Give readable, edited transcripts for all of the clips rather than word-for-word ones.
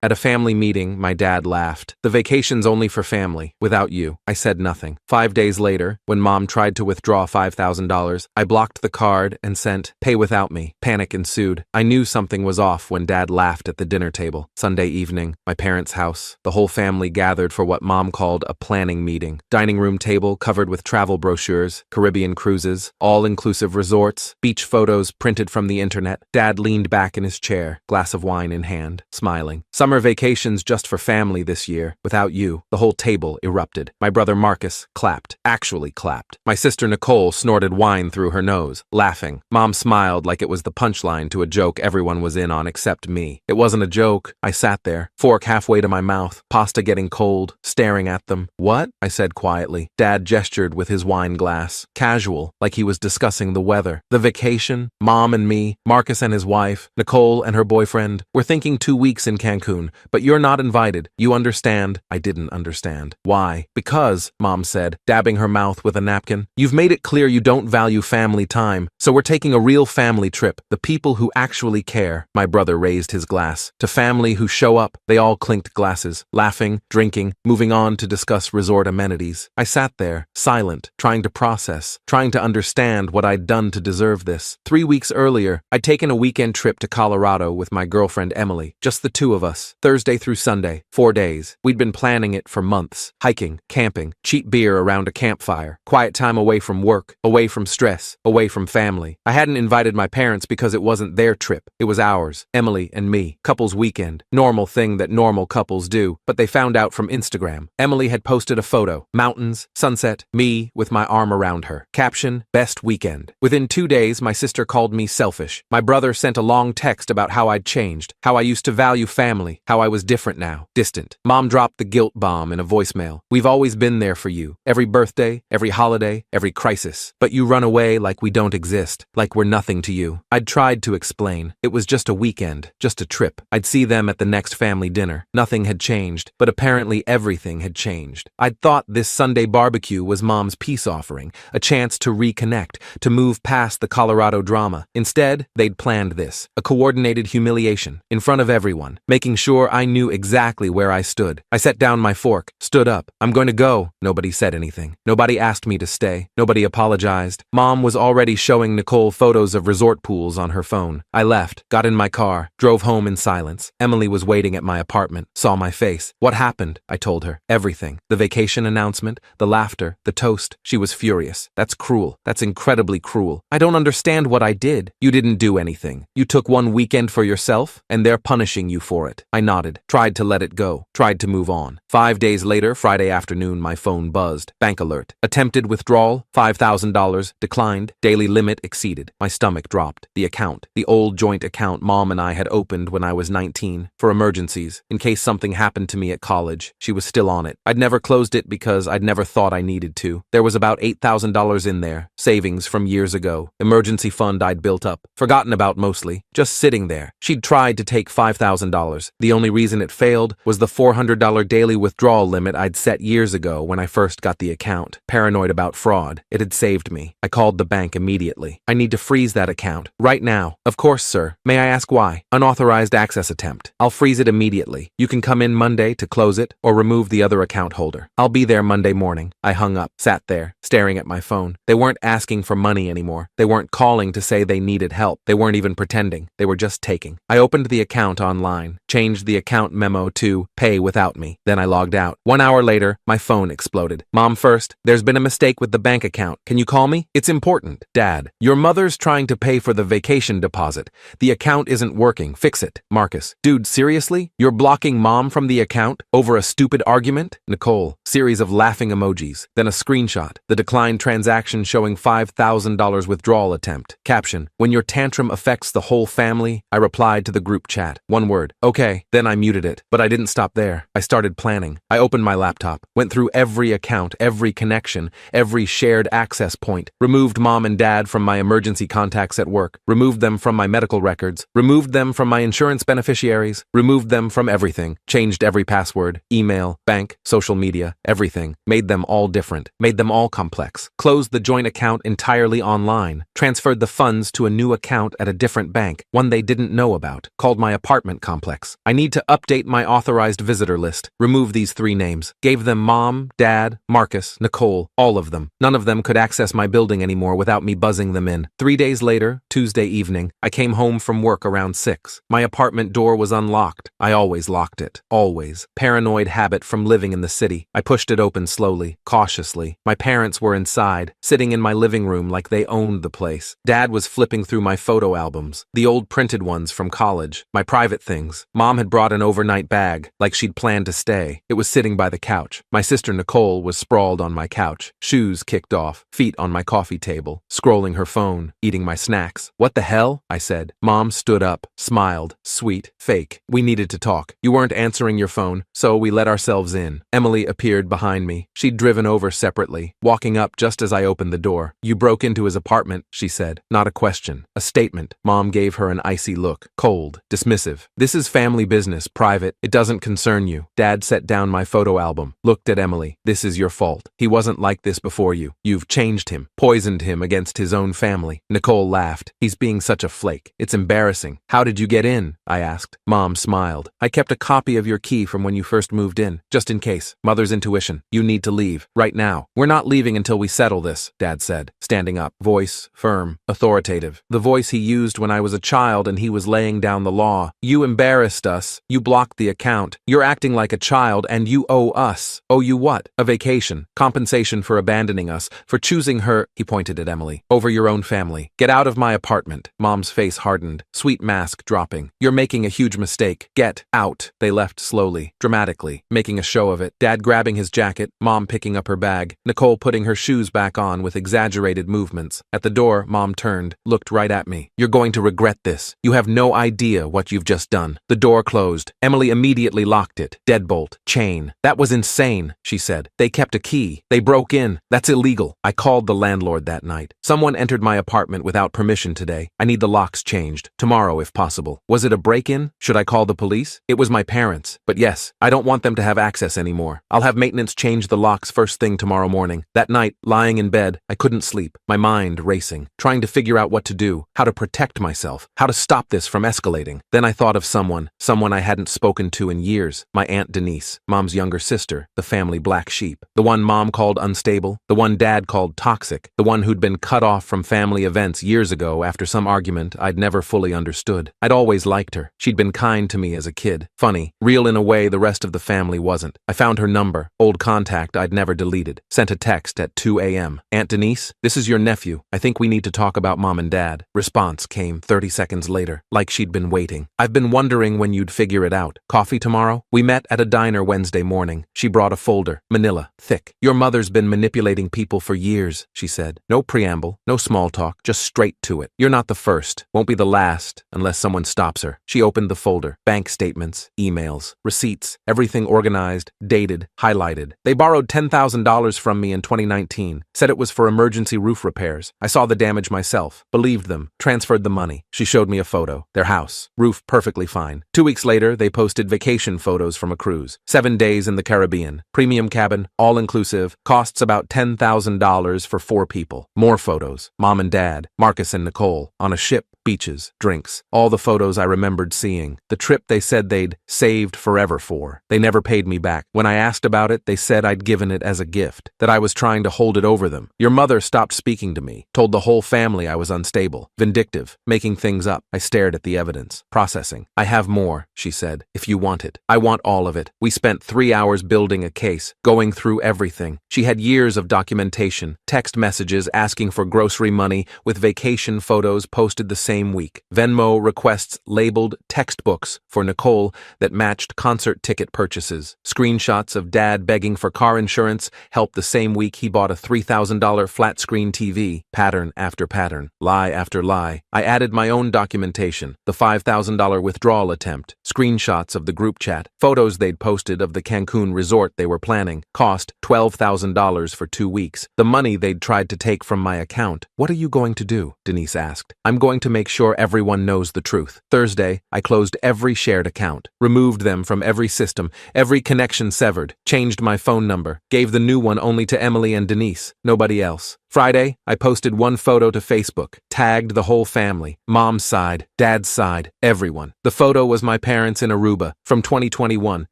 At a family meeting, my dad laughed. The vacation's only for family. Without you. I said nothing. 5 days later, when Mom tried to withdraw $5,000, I blocked the card and sent, "Pay without me." Panic ensued. I knew something was off when Dad laughed at the dinner table. Sunday evening, my parents' house. The whole family gathered for what Mom called a planning meeting. Dining room table covered with travel brochures, Caribbean cruises, all-inclusive resorts, beach photos printed from the internet. Dad leaned back in his chair, glass of wine in hand, smiling. Summer vacations just for family this year. Without you. The whole table erupted. My brother Marcus clapped. Actually clapped. My sister Nicole snorted wine through her nose, laughing. Mom smiled like it was the punchline to a joke everyone was in on except me. It wasn't a joke. I sat there, fork halfway to my mouth, pasta getting cold, staring at them. "What?" I said quietly. Dad gestured with his wine glass. Casual, like he was discussing the weather. The vacation, Mom and me, Marcus and his wife, Nicole and her boyfriend. We're thinking 2 weeks in Cancun, but you're not invited. You understand? I didn't understand. Why? Because, Mom said, dabbing her mouth with a napkin, you've made it clear you don't value family time, so we're taking a real family trip. The people who actually care. My brother raised his glass. To family who show up. They all clinked glasses, laughing, drinking, moving on to discuss resort amenities. I sat there, silent, trying to process, trying to understand what I'd done to deserve this. 3 weeks earlier, I'd taken a weekend trip to Colorado with my girlfriend Emily, just the two of us, Thursday through Sunday, 4 days. We'd been planning it for months. Hiking, camping, cheap beer around a campfire, quiet time away from work, away from stress, away from family. I hadn't invited my parents because it wasn't their trip. It was ours, Emily and me. Couples weekend. Normal thing that normal couples do, but they found out from Instagram. Emily had posted a photo. Mountains, sunset, me with my arm around her. Caption, best weekend. Within 2 days, my sister called me selfish. My brother sent a long text about how I'd changed, how I used to value family, how I was different now, distant. Mom dropped the guilt bomb in a voicemail. We've always been there for you. Every birthday, every holiday, every crisis. But you run away like we don't exist, like we're nothing to you. I'd tried to explain. It was just a weekend, just a trip. I'd see them at the next family dinner. Nothing had changed, but apparently everything had changed. I'd thought this Sunday barbecue was Mom's peace offering, a chance to reconnect, to move past the Colorado drama. Instead, they'd planned this, a coordinated humiliation, in front of everyone, making sure I knew exactly where I stood. I set down my fork, stood up. I'm going to go. Nobody said anything. Nobody asked me to stay. Nobody apologized. Mom was already showing Nicole photos of resort pools on her phone. I left, got in my car, drove home in silence. Emily was waiting at my apartment, saw my face. What happened? I told her. Everything. The vacation announcement, the laughter, the toast. She was furious. That's cruel. That's incredibly cruel. I don't understand what I did. You didn't do anything. You took one weekend for yourself, and they're punishing you for it. I nodded, tried to let it go, tried to move on. 5 days later, Friday afternoon, my phone buzzed. Bank alert. Attempted withdrawal, $5,000, declined, daily limit exceeded. My stomach dropped. The account, the old joint account Mom and I had opened when I was 19, for emergencies, in case something happened to me at college. She was still on it. I'd never closed it because I'd never thought I needed to. There was about $8,000 in there, savings from years ago, emergency fund I'd built up, forgotten about mostly, just sitting there. She'd tried to take $5,000. The only reason it failed was the $400 daily withdrawal limit I'd set years ago when I first got the account. Paranoid about fraud. It had saved me. I called the bank immediately. I need to freeze that account. Right now. Of course, sir. May I ask why? Unauthorized access attempt. I'll freeze it immediately. You can come in Monday to close it or remove the other account holder. I'll be there Monday morning. I hung up, sat there, staring at my phone. They weren't asking for money anymore. They weren't calling to say they needed help. They weren't even pretending. They were just taking. I opened the account online, changed the account memo to pay without me. Then I logged out. 1 hour later, my phone exploded. Mom first, there's been a mistake with the bank account. Can you call me? It's important. Dad, your mother's trying to pay for the vacation deposit. The account isn't working. Fix it. Marcus, dude, seriously? You're blocking Mom from the account over a stupid argument? Nicole, series of laughing emojis. Then a screenshot. The declined transaction showing $5,000 withdrawal attempt. Caption, when your tantrum affects the whole family, I replied to the group chat. One word. Okay. Then I muted it. But I didn't stop there. I started planning. I opened my laptop, went through every account, every connection, every shared access point, removed Mom and Dad from my emergency contacts at work, removed them from my medical records, removed them from my insurance beneficiaries, removed them from everything, changed every password, email, bank, social media, everything, made them all different, made them all complex, closed the joint account entirely online, transferred the funds to a new account at a different bank, one they didn't know about, called my apartment complex. inbox. I need to update my authorized visitor list. Remove these 3 names. Gave them Mom, Dad, Marcus, Nicole, all of them. None of them could access my building anymore without me buzzing them in. 3 days later, Tuesday evening, I came home from work around 6. My apartment door was unlocked. I always locked it. Always. Paranoid habit from living in the city. I pushed it open slowly, cautiously. My parents were inside, sitting in my living room like they owned the place. Dad was flipping through my photo albums, the old printed ones from college, my private things. Mom had brought an overnight bag, like she'd planned to stay. It was sitting by the couch. My sister Nicole was sprawled on my couch, shoes kicked off, feet on my coffee table, scrolling her phone, eating my snacks. What the hell? I said. Mom stood up, smiled, sweet, fake. We needed to talk. You weren't answering your phone, so we let ourselves in. Emily appeared behind me. She'd driven over separately, walking up just as I opened the door. You broke into his apartment, she said. Not a question, a statement. Mom gave her an icy look, cold, dismissive. This is family business, private. It doesn't concern you. Dad set down my photo album, looked at Emily. This is your fault. He wasn't like this before you. You've changed him, poisoned him against his own family. Nicole laughed. He's being such a flake. It's embarrassing. How did you get in? I asked. Mom smiled. I kept a copy of your key from when you first moved in, just in case. Mother's intuition. You need to leave. Right now. We're not leaving until we settle this, Dad said, standing up. Voice firm, authoritative. The voice he used when I was a child and he was laying down the law. You embarrassed us. You blocked the account. You're acting like a child and you owe us. Owe you what? A vacation. Compensation for abandoning us, for choosing her, he pointed at Emily, over your own family. Get out of my apartment. Mom's face hardened, sweet mask dropping. You're making a huge mistake. Get out. They left slowly, dramatically, making a show of it. Dad grabbing his jacket, Mom picking up her bag, Nicole putting her shoes back on with exaggerated movements. At the door, Mom turned, looked right at me. You're going to regret this. You have no idea what you've just done. The door closed. Emily immediately locked it. Deadbolt. Chain. That was insane, she said. They kept a key. They broke in. That's illegal. I called the landlord that night. Someone entered my apartment without permission today. I need the locks changed. Tomorrow, if possible. Was it a break-in? Should I call the police? It was my parents. But yes, I don't want them to have access anymore. I'll have maintenance change the locks first thing tomorrow morning. That night, lying in bed, I couldn't sleep. My mind racing, trying to figure out what to do, how to protect myself, how to stop this from escalating. Then I thought of someone I hadn't spoken to in years. My Aunt Denise, Mom's younger sister, the family black sheep. The one Mom called unstable, the one Dad called toxic, the one who'd been cut off from family events years ago after some argument I'd never fully understood. I'd always liked her. She'd been kind to me as a kid. Funny, real in a way the rest of the family wasn't. I found her number, old contact I'd never deleted. Sent a text at 2 a.m. Aunt Denise, this is your nephew. I think we need to talk about Mom and Dad. Response came 30 seconds later, like she'd been waiting. I've been wondering when you'd figure it out. Coffee tomorrow? We met at a diner Wednesday morning. She brought a folder, manila, thick. Your mother's been manipulating people for years, she said. No preamble, no small talk, just straight to it. You're not the first, won't be the last, unless someone stops her. She opened the folder. Bank statements, emails, receipts, everything organized, dated, highlighted. They borrowed $10,000 from me in 2019, said it was for emergency roof repairs. I saw the damage myself, believed them, transferred the money. She showed me a photo. Their house, roof perfectly fine. 2 weeks later, they posted vacation photos from a cruise. 7 days in the Caribbean. Premium cabin, all-inclusive, costs about $10,000 for 4 people. More photos. Mom and Dad, Marcus and Nicole, on a ship, beaches, drinks. All the photos I remembered seeing. The trip they said they'd saved forever for. They never paid me back. When I asked about it, they said I'd given it as a gift, that I was trying to hold it over them. Your mother stopped speaking to me, told the whole family I was unstable, vindictive, making things up. I stared at the evidence, processing. I have more, she said, if you want it. I want all of it. We spent 3 hours building a case, going through everything. She had years of documentation, text messages asking for grocery money with vacation photos posted the same week. Venmo requests labeled textbooks for Nicole that matched concert ticket purchases. Screenshots of Dad begging for car insurance helped the same week he bought a $3,000 flat screen TV. Pattern after pattern, lie after lie. I added my own documentation, the $5,000 withdrawal attempt, screenshots of the group chat, photos they'd posted of the Cancun resort they were planning, cost $12,000 for 2 weeks, the money they'd tried to take from my account. What are you going to do? Denise asked. I'm going to make sure everyone knows the truth. Thursday, I closed every shared account, removed them from every system, every connection severed, changed my phone number, gave the new one only to Emily and Denise, nobody else. Friday, I posted one photo to Facebook, tagged the whole family, mom's side, dad's side, everyone. The photo was my parents in Aruba from 2021,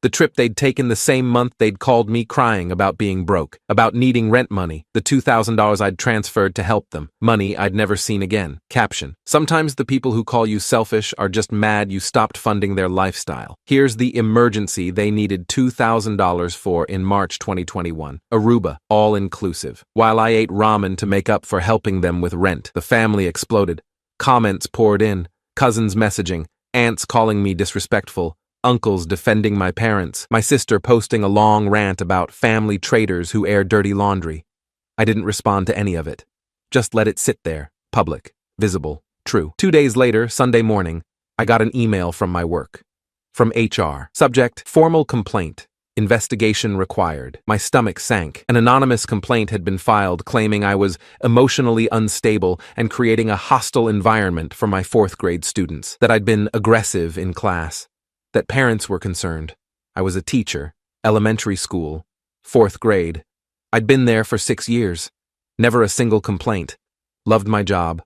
the trip they'd taken the same month they'd called me crying about being broke, about needing rent money, the $2,000 I'd transferred to help them, money I'd never seen again. Caption: sometimes the people who call you selfish are just mad you stopped funding their lifestyle. Here's the emergency they needed $2,000 for in March 2021. Aruba, all inclusive. While I ate ramen to make up for helping them with rent, the family exploded. Comments poured in, cousins messaging, aunts calling me disrespectful, uncles defending my parents, my sister posting a long rant about family traitors who air dirty laundry. I didn't respond to any of it. Just let it sit there, public, visible, true. 2 days later, Sunday morning, I got an email from my work. From HR. Subject: formal complaint. Investigation required. My stomach sank. An anonymous complaint had been filed claiming I was emotionally unstable and creating a hostile environment for my 4th grade students, that I'd been aggressive in class, that parents were concerned. I was a teacher, elementary school, 4th grade. I'd been there for 6 years. Never a single complaint. Loved my job.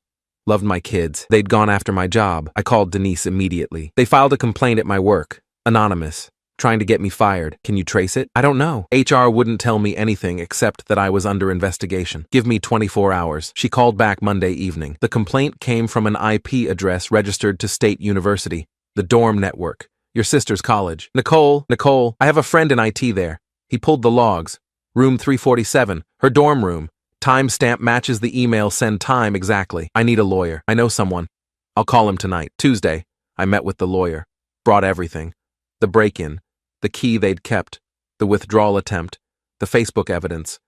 Loved my kids. They'd gone after my job. I called Denise immediately. They filed a complaint at my work. Anonymous. Trying to get me fired. Can you trace it? I don't know. HR wouldn't tell me anything except that I was under investigation. Give me 24 hours. She called back Monday evening. The complaint came from an IP address registered to State University, the dorm network, your sister's college. Nicole, I have a friend in IT there. He pulled the logs. Room 347, her dorm room. Timestamp matches the email send time exactly. I need a lawyer. I know someone. I'll call him tonight. Tuesday, I met with the lawyer. Brought everything. The break-in. The key they'd kept, the withdrawal attempt, the Facebook evidence,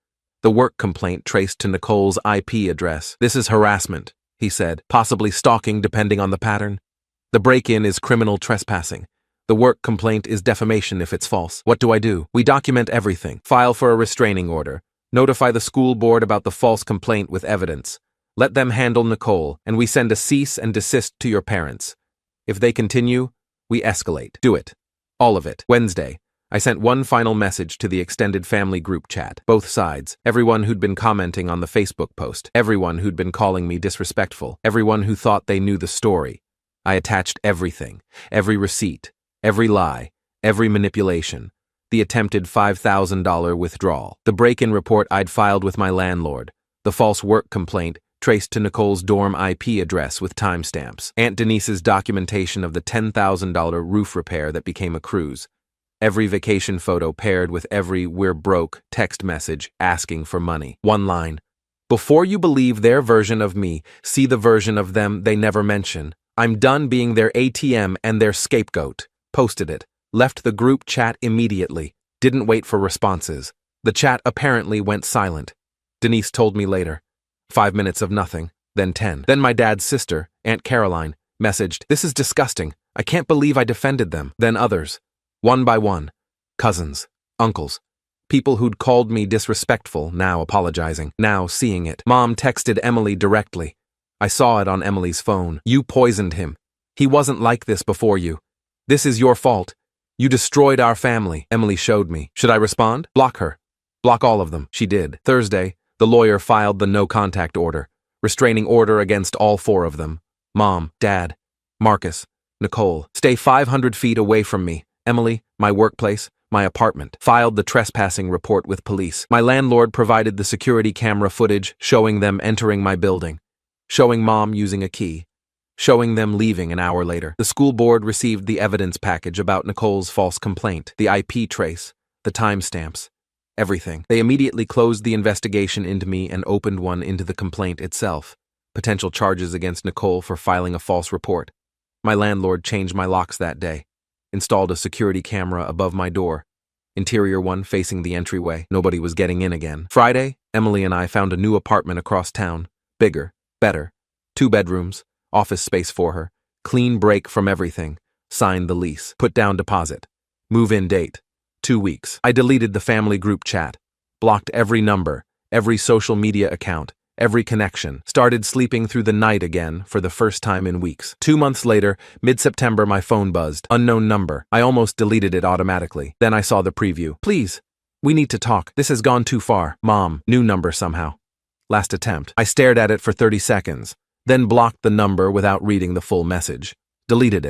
the work complaint traced to Nicole's IP address. This is harassment, he said, possibly stalking depending on the pattern. The break-in is criminal trespassing. The work complaint is defamation if it's false. What do I do? We document everything. File for a restraining order. Notify the school board about the false complaint with evidence. Let them handle Nicole, and we send a cease and desist to your parents. If they continue, we escalate. Do it. All of it. Wednesday, I sent one final message to the extended family group chat. Both sides. Everyone who'd been commenting on the Facebook post. Everyone who'd been calling me disrespectful. Everyone who thought they knew the story. I attached everything. Every receipt. Every lie. Every manipulation. The attempted $5,000 withdrawal. The break-in report I'd filed with my landlord. The false work complaint traced to Nicole's dorm IP address with timestamps. Aunt Denise's documentation of the $10,000 roof repair that became a cruise. Every vacation photo paired with every "we're broke" text message asking for money. One line. Before you believe their version of me, see the version of them they never mention. I'm done being their ATM and their scapegoat. Posted it. Left the group chat immediately. Didn't wait for responses. The chat apparently went silent. Denise told me later. 5 minutes of nothing, then 10. Then my dad's sister, Aunt Caroline, messaged, "This is disgusting. I can't believe I defended them." Then others. One by one. Cousins, uncles, people who'd called me disrespectful, now apologizing, now seeing it. Mom texted Emily directly. I saw it on Emily's phone. "You poisoned him. He wasn't like this before you. This is your fault. You destroyed our family." Emily showed me. Should I respond? Block her. Block all of them. She did. Thursday, the lawyer filed the no-contact order, restraining order against all 4 of them. Mom, Dad, Marcus, Nicole. Stay 500 feet away from me. Emily, my workplace, my apartment. Filed the trespassing report with police. My landlord provided the security camera footage showing them entering my building, showing Mom using a key, showing them leaving an hour later. The school board received the evidence package about Nicole's false complaint, the IP trace, the timestamps. Everything. They immediately closed the investigation into me and opened one into the complaint itself. Potential charges against Nicole for filing a false report. My landlord changed my locks that day. Installed a security camera above my door. Interior one facing the entryway. Nobody was getting in again. Friday, Emily and I found a new apartment across town. Bigger. Better. 2 bedrooms. Office space for her. Clean break from everything. Signed the lease. Put down deposit. Move-in date. 2 weeks. I deleted the family group chat, blocked every number, every social media account, every connection, started sleeping through the night again for the first time in weeks. 2 months later, mid-September, my phone buzzed. Unknown number. I almost deleted it automatically. Then I saw the preview. "Please, we need to talk. This has gone too far. Mom, new number somehow." Last attempt. I stared at it for 30 seconds, then blocked the number without reading the full message. Deleted it.